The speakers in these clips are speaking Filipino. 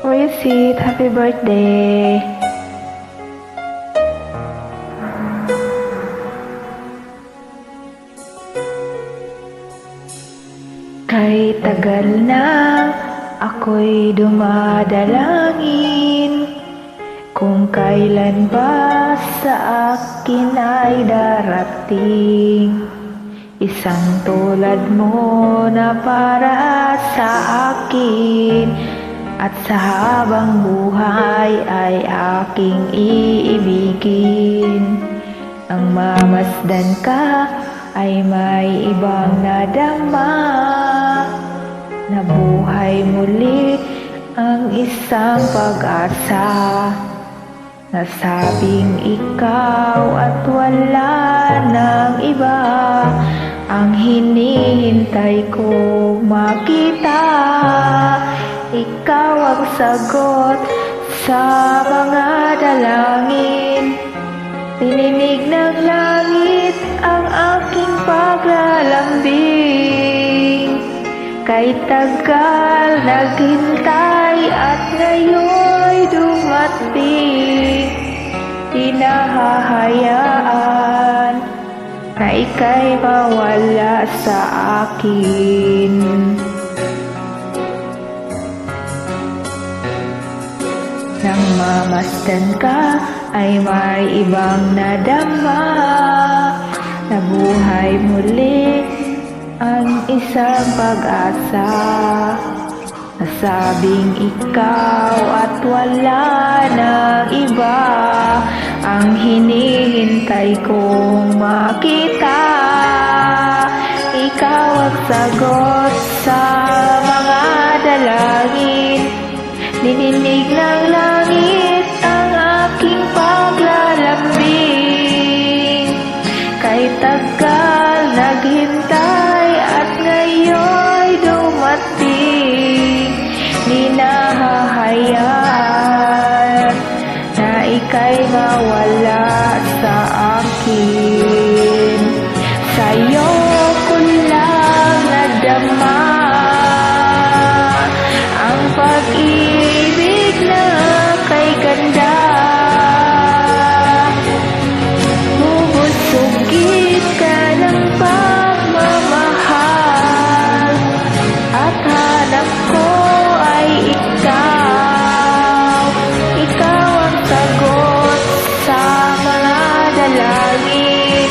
Where you sit? Happy birthday! Kay tagal na ako'y dumadalangin kung kailan ba sa akin ay darating isang tulad mo na para sa akin, at sa habang buhay ay aking iibigin. Ang mamasdan ka ay may ibang nadama, na buhay muli ang isang pag-asa. Nasabing ikaw at wala ng iba ang hinihintay ko makita. Ikaw ang sagot sa mga dalangin, tininig ng langit ang aking paglalambing. Kay tagal naghintay at ngayon'y dumating, di nahahayaan na ika'y mawala sa akin. Nang mamasdan ka ay may ibang nadama, na buhay muli ang isang pag-asa. Nasabing ikaw at wala ng iba ang hinihintay kong makita. Ikaw ang sagot sa mga dalangin, dininig ng langit ang aking paglalambing. Kay tagal naghintay at ngayon'y dumating, di nahahayaan na ika'y mawala sa akin. Sa'yo ko lang nadama ang pag-ibig na kay ganda. Bubusugin ka ng pagmamahal, at hanap ko ay ikaw. Ikaw ang sagot sa mga dalangin,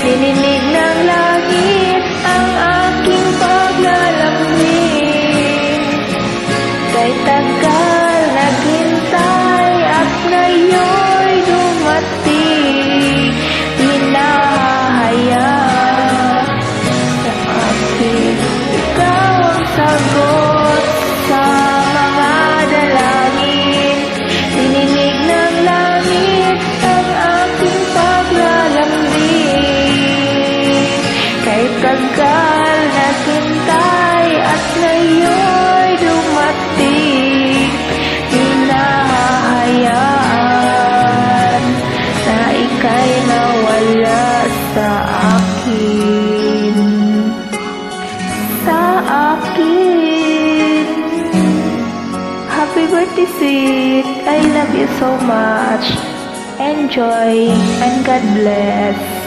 dininig ng langit ang aking paglalambing. Kay tagal naghintay at ngayon'y dumating, di nahahayaan sa akin. Ikaw ang sagot sa mga dalangin, dininig ng langit ang aking paglalambing. Kay tagal naghintay at ngayon'y dumating, di nahahayaan na ika'y nawala sa akin. Sa akin. Happy birthday, sweet. I love you so much. Enjoy and God bless.